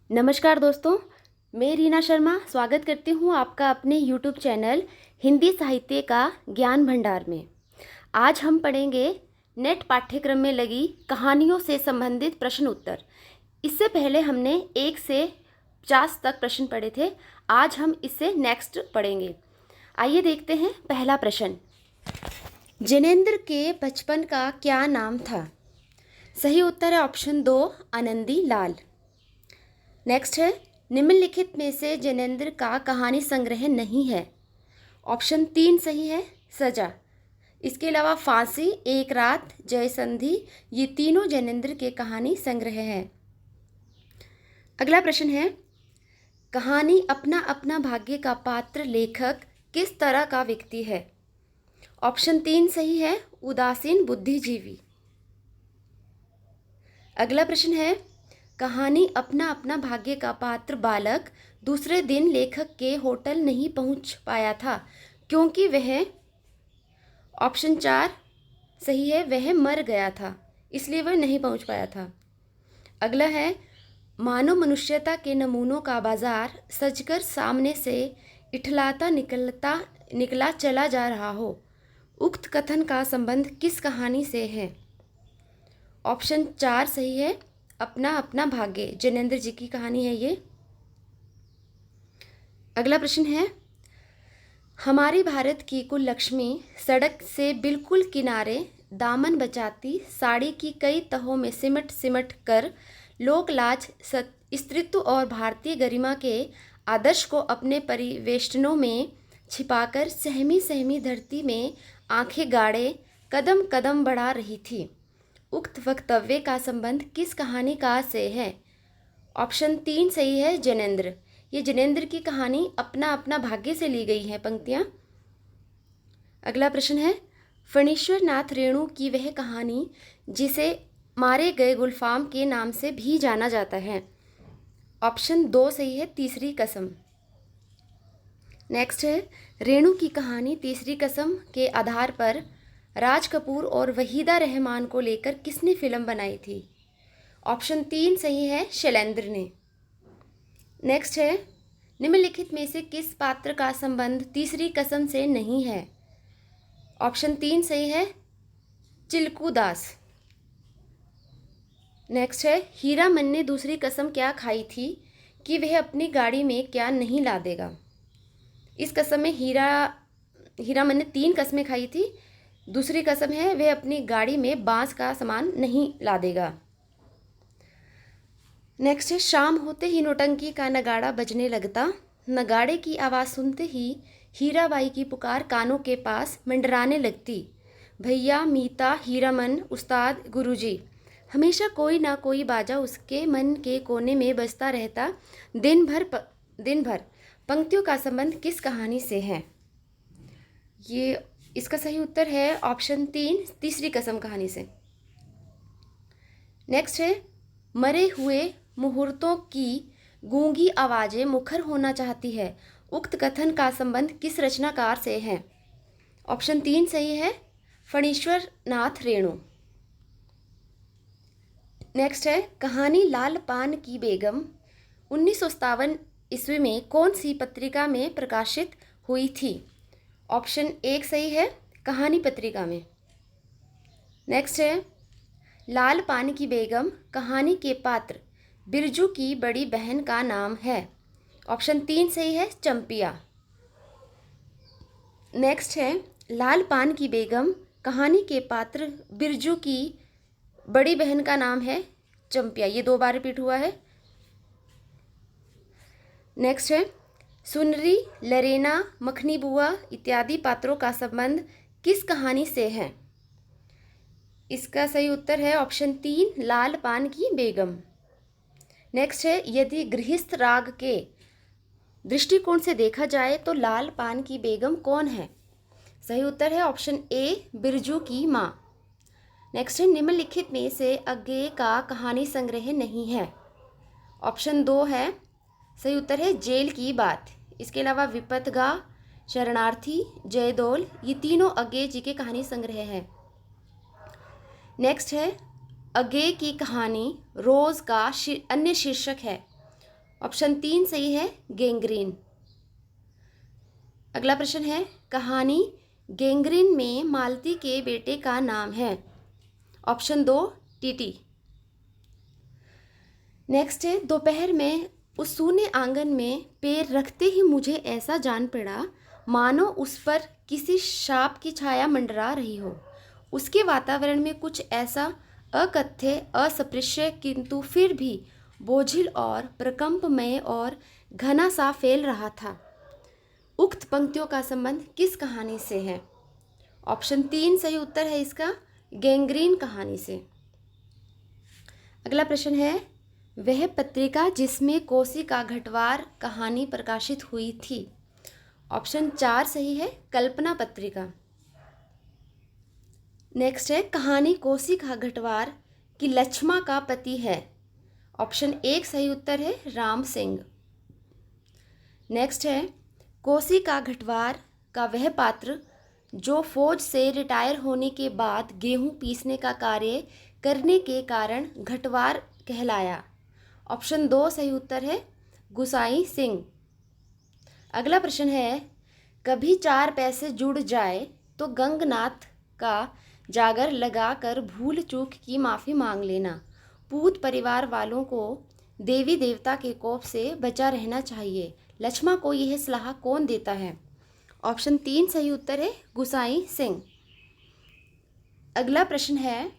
नमस्कार दोस्तों, मैं रीना शर्मा स्वागत करती हूँ आपका अपने यूट्यूब चैनल हिंदी साहित्य का ज्ञान भंडार में। आज हम पढ़ेंगे नेट पाठ्यक्रम में लगी कहानियों से संबंधित प्रश्न उत्तर। इससे पहले हमने 1 से 50 तक प्रश्न पढ़े थे। आज हम इससे नेक्स्ट पढ़ेंगे। आइए देखते हैं पहला प्रश्न। जिनेंद्र के बचपन का क्या नाम था? सही उत्तर है ऑप्शन 2 आनंदी लाल। नेक्स्ट है, निम्नलिखित में से जिनेंद्र का कहानी संग्रह नहीं है। ऑप्शन 3 सही है सजा। इसके अलावा फांसी, एक रात, जयसंधि, ये तीनों जिनेंद्र के कहानी संग्रह हैं। अगला प्रश्न है, कहानी अपना अपना भाग्य का पात्र लेखक किस तरह का व्यक्ति है? ऑप्शन 3 सही है उदासीन बुद्धिजीवी। अगला प्रश्न है, कहानी अपना अपना भाग्य का पात्र बालक दूसरे दिन लेखक के होटल नहीं पहुंच पाया था क्योंकि वह, ऑप्शन 4 सही है, वह मर गया था इसलिए वह नहीं पहुंच पाया था। अगला है, मानव मनुष्यता के नमूनों का बाजार सजकर सामने से इठलाता निकला चला जा रहा हो। उक्त कथन का संबंध किस कहानी से है? ऑप्शन 4 सही है अपना अपना भाग्य, जिनेंद्र जी की कहानी है ये। अगला प्रश्न है, हमारी भारत की कुल लक्ष्मी सड़क से बिल्कुल किनारे दामन बचाती साड़ी की कई तहों में सिमट सिमट कर लोक लाज, स्त्रीत्व और भारतीय गरिमा के आदर्श को अपने परिवेष्टनों में छिपाकर सहमी सहमी धरती में आंखें गाड़े कदम कदम बढ़ा रही थी। उक्त वक्तव्य का संबंध किस कहानीकार से है? ऑप्शन 3 सही है जिनेंद्र। ये जिनेंद्र की कहानी अपना अपना भाग्य से ली गई है पंक्तियाँ। अगला प्रश्न है, फणीश्वर नाथ रेणु की वह कहानी जिसे मारे गए गुलफाम के नाम से भी जाना जाता है। ऑप्शन 2 सही है तीसरी कसम। नेक्स्ट है, रेणु की कहानी तीसरी कसम के आधार पर राज कपूर और वहीदा रहमान को लेकर किसने फिल्म बनाई थी? ऑप्शन 3 सही है शैलेंद्र ने। नेक्स्ट है, निम्नलिखित में से किस पात्र का संबंध तीसरी कसम से नहीं है? ऑप्शन 3 सही है चिल्कू दास। नेक्स्ट है, हीरामन ने दूसरी कसम क्या खाई थी कि वह अपनी गाड़ी में क्या नहीं ला देगा? इस कसम में हीरामन ने 3 कस्में खाई थी। दूसरी कसम है वह अपनी गाड़ी में बांस का सामान नहीं ला देगा। नेक्स्ट है, शाम होते ही नौटंकी का नगाड़ा बजने लगता। नगाड़े की आवाज़ सुनते ही हीराबाई की पुकार कानों के पास मंडराने लगती। भैया, मीता, हीरामन, उस्ताद, गुरुजी, हमेशा कोई ना कोई बाजा उसके मन के कोने में बजता रहता। दिन भर पंक्तियों का संबंध किस कहानी से है? ये इसका सही उत्तर है ऑप्शन 3 तीसरी कसम कहानी से। नेक्स्ट है, मरे हुए मुहूर्तों की गूंगी आवाज़ें मुखर होना चाहती है। उक्त कथन का संबंध किस रचनाकार से है? ऑप्शन 3 सही है फणीश्वर नाथ रेणु। नेक्स्ट है, कहानी लाल पान की बेगम 1957 ईस्वी में कौन सी पत्रिका में प्रकाशित हुई थी? ऑप्शन 1 सही है कहानी पत्रिका में। नेक्स्ट है, लाल पान की बेगम कहानी के पात्र बिरजू की बड़ी बहन का नाम है। ऑप्शन 3 सही है चंपिया। नेक्स्ट है, लाल पान की बेगम कहानी के पात्र बिरजू की बड़ी बहन का नाम है चंपिया। ये 2 बार रिपीट हुआ है। नेक्स्ट है, सुनरी, लरेना, मखनी बुआ इत्यादि पात्रों का संबंध किस कहानी से है? इसका सही उत्तर है ऑप्शन 3 लाल पान की बेगम। नेक्स्ट है, यदि गृहस्थ राग के दृष्टिकोण से देखा जाए तो लाल पान की बेगम कौन है? सही उत्तर है ऑप्शन ए बिरजू की माँ। नेक्स्ट है, निम्नलिखित में से अज्ञेय का कहानी संग्रह नहीं है। ऑप्शन 2 है सही उत्तर है जेल की बात। इसके अलावा विपथगा, शरणार्थी, जयदौल, ये तीनों अज्ञेय जी के कहानी संग्रह है। नेक्स्ट है, अज्ञेय की कहानी रोज़ का अन्य शीर्षक है। ऑप्शन 3 सही है, गैंग्रीन। अगला प्रश्न है, कहानी गैंग्रीन में मालती के बेटे का नाम है। Option 2 TT. नेक्स्ट है, दोपहर में उस सूने आंगन में पैर रखते ही मुझे ऐसा जान पड़ा मानो उस पर किसी शाप की छाया मंडरा रही हो। उसके वातावरण में कुछ ऐसा अकथ्य, अस्पृश्य किंतु फिर भी बोझिल और प्रकंपमय और घना सा फैल रहा था। उक्त पंक्तियों का संबंध किस कहानी से है? ऑप्शन 3 सही उत्तर है इसका, गैंग्रीन कहानी से। अगला प्रश्न है, वह पत्रिका जिसमें कोसी का घटवार कहानी प्रकाशित हुई थी। ऑप्शन 4 सही है, कल्पना पत्रिका। नेक्स्ट है, कहानी कोसी का घटवार की लक्ष्मा का पति है। ऑप्शन 1 सही उत्तर है, राम सिंह। नेक्स्ट है, कोसी का घटवार का वह पात्र जो फौज से रिटायर होने के बाद गेहूं पीसने का कार्य करने के कारण घटवार कहलाया। ऑप्शन 2 सही उत्तर है, गुसाई सिंह। अगला प्रश्न है, कभी 4 पैसे जुड़ जाए तो गंगनाथ का जागर लगाकर भूल चूक की माफ़ी मांग लेना। पूत परिवार वालों को देवी देवता के कोप से बचा रहना चाहिए। लक्ष्मा को यह सलाह कौन देता है? ऑप्शन 3 सही उत्तर है, गुसाई सिंह। अगला प्रश्न है,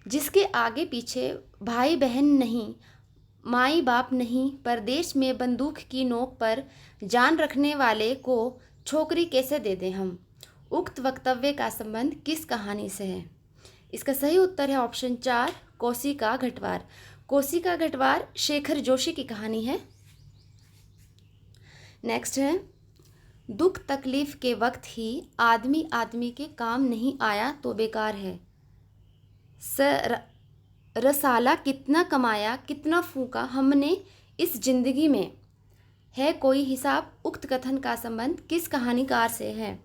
जिसके आगे पीछे भाई बहन नहीं, माई बाप नहीं, परदेश में बंदूक की नोक पर जान रखने वाले को छोकरी कैसे दे दें हम? उक्त वक्तव्य का संबंध किस कहानी से है? इसका सही उत्तर है ऑप्शन 4, कोसी का घटवार। कोसी का घटवार शेखर जोशी की कहानी है। नेक्स्ट है, दुख तकलीफ के वक्त ही आदमी आदमी के काम नहीं आया तो बेकार है। रसाला कितना कमाया कितना फूका हमने इस जिंदगी में, है कोई हिसाब? उक्त कथन का संबंध किस कहानीकार से है?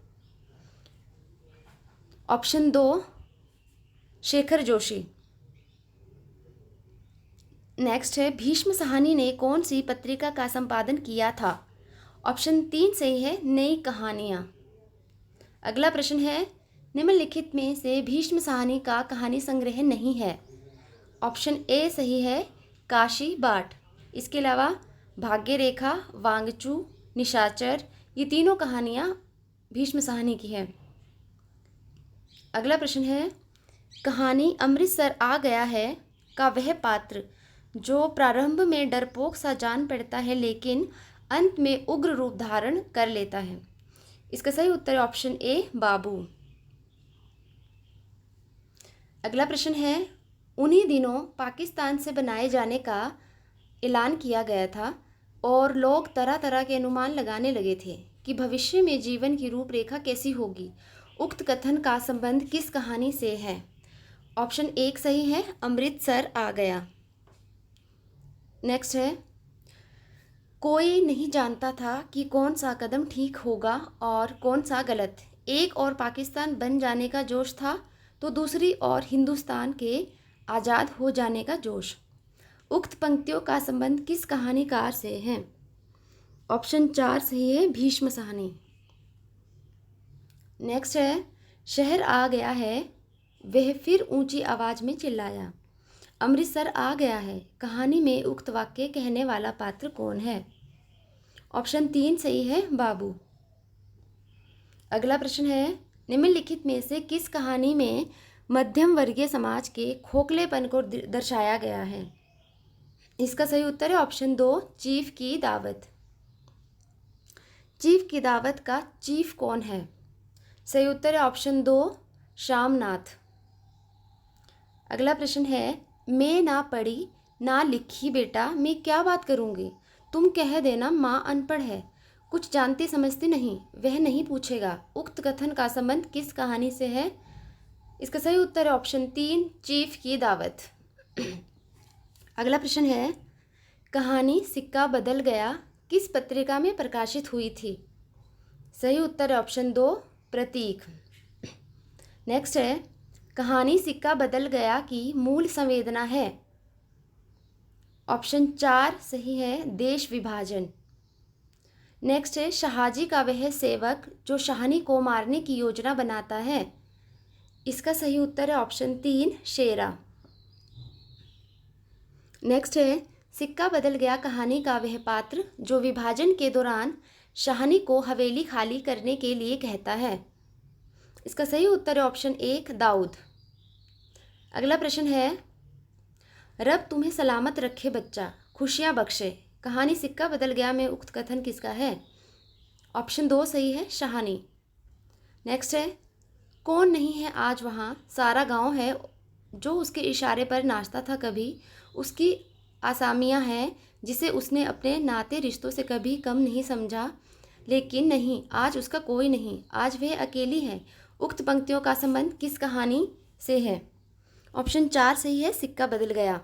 ऑप्शन 2 शेखर जोशी। नेक्स्ट है, भीष्म साहनी ने कौन सी पत्रिका का संपादन किया था? ऑप्शन 3 सही है, नई कहानियाँ। अगला प्रश्न है, निम्नलिखित में से भीष्म साहनी का कहानी संग्रह नहीं है। ऑप्शन ए सही है, काशी बाट। इसके अलावा भाग्य रेखा, वांगचू, निशाचर, ये तीनों कहानियाँ भीष्म साहनी की है। अगला प्रश्न है, कहानी अमृतसर आ गया है का वह पात्र जो प्रारंभ में डरपोक सा जान पड़ता है लेकिन अंत में उग्र रूप धारण कर लेता है। इसका सही उत्तर है ऑप्शन ए, बाबू। अगला प्रश्न है, उन्हीं दिनों पाकिस्तान से बनाए जाने का ऐलान किया गया था और लोग तरह तरह के अनुमान लगाने लगे थे कि भविष्य में जीवन की रूपरेखा कैसी होगी। उक्त कथन का संबंध किस कहानी से है? ऑप्शन 1 सही है, अमृतसर आ गया। नेक्स्ट है, कोई नहीं जानता था कि कौन सा कदम ठीक होगा और कौन सा गलत। एक और पाकिस्तान बन जाने का जोश था तो दूसरी और हिंदुस्तान के आज़ाद हो जाने का जोश। उक्त पंक्तियों का संबंध किस कहानीकार से है? ऑप्शन 4 सही है, भीष्म साहनी। नेक्स्ट है, शहर आ गया है, वह फिर ऊंची आवाज़ में चिल्लाया। अमृतसर आ गया है कहानी में उक्त वाक्य कहने वाला पात्र कौन है? ऑप्शन 3 सही है, बाबू। अगला प्रश्न है, निम्नलिखित में से किस कहानी में मध्यम वर्गीय समाज के खोखलेपन को दर्शाया गया है? इसका सही उत्तर है ऑप्शन 2, चीफ की दावत। चीफ की दावत का चीफ कौन है? सही उत्तर है ऑप्शन 2, श्यामनाथ। अगला प्रश्न है, मैं ना पढ़ी ना लिखी बेटा, मैं क्या बात करूँगी? तुम कह देना माँ अनपढ़ है, कुछ जानती समझती नहीं, वह नहीं पूछेगा। उक्त कथन का संबंध किस कहानी से है? इसका सही उत्तर है ऑप्शन 3, चीफ की दावत। अगला प्रश्न है, कहानी सिक्का बदल गया किस पत्रिका में प्रकाशित हुई थी? सही उत्तर है ऑप्शन 2, प्रतीक। नेक्स्ट है, कहानी सिक्का बदल गया की मूल संवेदना है? ऑप्शन 4 सही है, देश विभाजन। नेक्स्ट है, शहाजी का वह सेवक जो शाहनी को मारने की योजना बनाता है। इसका सही उत्तर है ऑप्शन 3 शेरा। नेक्स्ट है, सिक्का बदल गया कहानी का वह पात्र जो विभाजन के दौरान शाहनी को हवेली खाली करने के लिए कहता है। इसका सही उत्तर है ऑप्शन 1 दाऊद। अगला प्रश्न है, रब तुम्हें सलामत रखे बच्चा, खुशियाँ बख्शे, कहानी सिक्का बदल गया में उक्त कथन किसका है? ऑप्शन 2 सही है, शाहनी। नेक्स्ट है, कौन नहीं है आज वहाँ, सारा गांव है जो उसके इशारे पर नाचता था कभी, उसकी आसामियाँ हैं जिसे उसने अपने नाते रिश्तों से कभी कम नहीं समझा, लेकिन नहीं आज उसका कोई नहीं, आज वह अकेली है। उक्त पंक्तियों का संबंध किस कहानी से है? ऑप्शन 4 सही है, सिक्का बदल गया।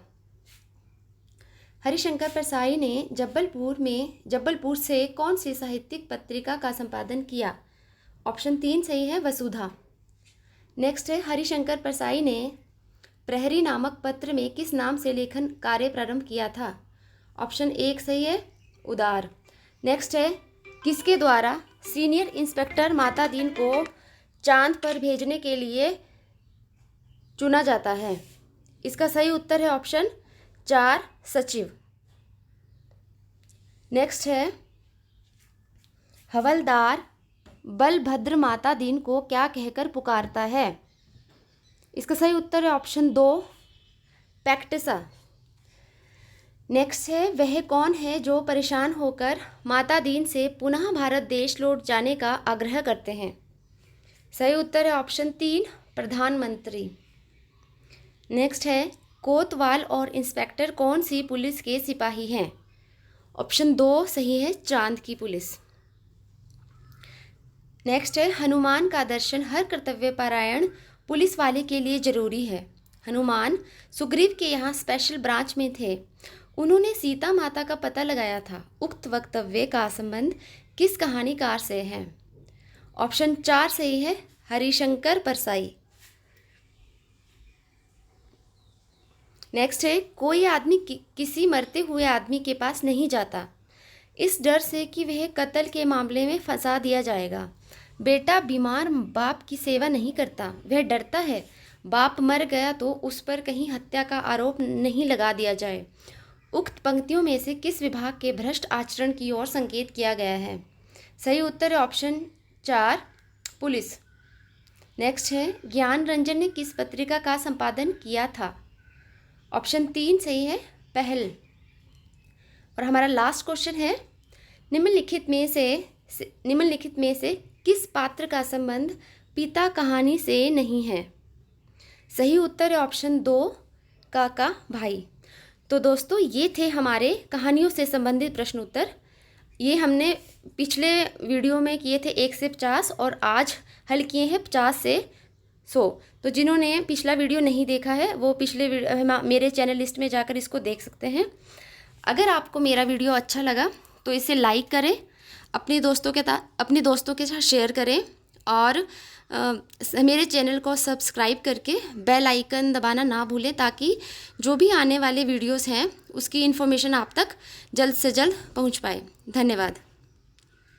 हरिशंकर परसाई ने जब्बलपुर से कौन सी साहित्यिक पत्रिका का संपादन किया? ऑप्शन 3 सही है, वसुधा। नेक्स्ट है, हरिशंकर परसाई ने प्रहरी नामक पत्र में किस नाम से लेखन कार्य प्रारंभ किया था? ऑप्शन 1 सही है, उदार। नेक्स्ट है, किसके द्वारा सीनियर इंस्पेक्टर माता दीन को चांद पर भेजने के लिए चुना जाता है? इसका सही उत्तर है ऑप्शन 4 सचिव। नेक्स्ट है, हवलदार बलभद्र माता दीन को क्या कहकर पुकारता है? इसका सही उत्तर है ऑप्शन 2 पैक्टिसा। नेक्स्ट है, वह कौन है जो परेशान होकर माता दीन से पुनः भारत देश लौट जाने का आग्रह करते हैं? सही उत्तर है ऑप्शन 3 प्रधानमंत्री। नेक्स्ट है, कोतवाल और इंस्पेक्टर कौन सी पुलिस के सिपाही हैं? ऑप्शन 2 सही है, चांद की पुलिस। नेक्स्ट है, हनुमान का दर्शन हर कर्तव्यपरायण पुलिस वाले के लिए जरूरी है। हनुमान सुग्रीव के यहाँ स्पेशल ब्रांच में थे, उन्होंने सीता माता का पता लगाया था। उक्त वक्तव्य का संबंध किस कहानीकार से है? ऑप्शन 4 सही है, हरिशंकर परसाई। नेक्स्ट है, कोई आदमी किसी मरते हुए आदमी के पास नहीं जाता इस डर से कि वह कत्ल के मामले में फंसा दिया जाएगा। बेटा बीमार बाप की सेवा नहीं करता, वह डरता है बाप मर गया तो उस पर कहीं हत्या का आरोप नहीं लगा दिया जाए। उक्त पंक्तियों में से किस विभाग के भ्रष्ट आचरण की ओर संकेत किया गया है? सही उत्तर है ऑप्शन 4 पुलिस। नेक्स्ट है, ज्ञान रंजन ने किस पत्रिका का संपादन किया था? ऑप्शन 3 सही है, पहल। और हमारा लास्ट क्वेश्चन है, निम्नलिखित में से किस पात्र का संबंध पिता कहानी से नहीं है? सही उत्तर है ऑप्शन 2 काका भाई। तो दोस्तों, ये थे हमारे कहानियों से संबंधित प्रश्न उत्तर। ये हमने पिछले वीडियो में किए थे 1 से 50 और आज हल किए हैं 50 से 100। तो जिन्होंने पिछला वीडियो नहीं देखा है वो पिछले मेरे चैनल लिस्ट में जाकर इसको देख सकते हैं। अगर आपको मेरा वीडियो अच्छा लगा तो इसे लाइक करें, अपने दोस्तों के साथ शेयर करें और मेरे चैनल को सब्सक्राइब करके बेल आइकन दबाना ना भूलें, ताकि जो भी आने वाले वीडियोस हैं उसकी इन्फॉर्मेशन आप तक जल्द से जल्द पहुंच पाए। धन्यवाद।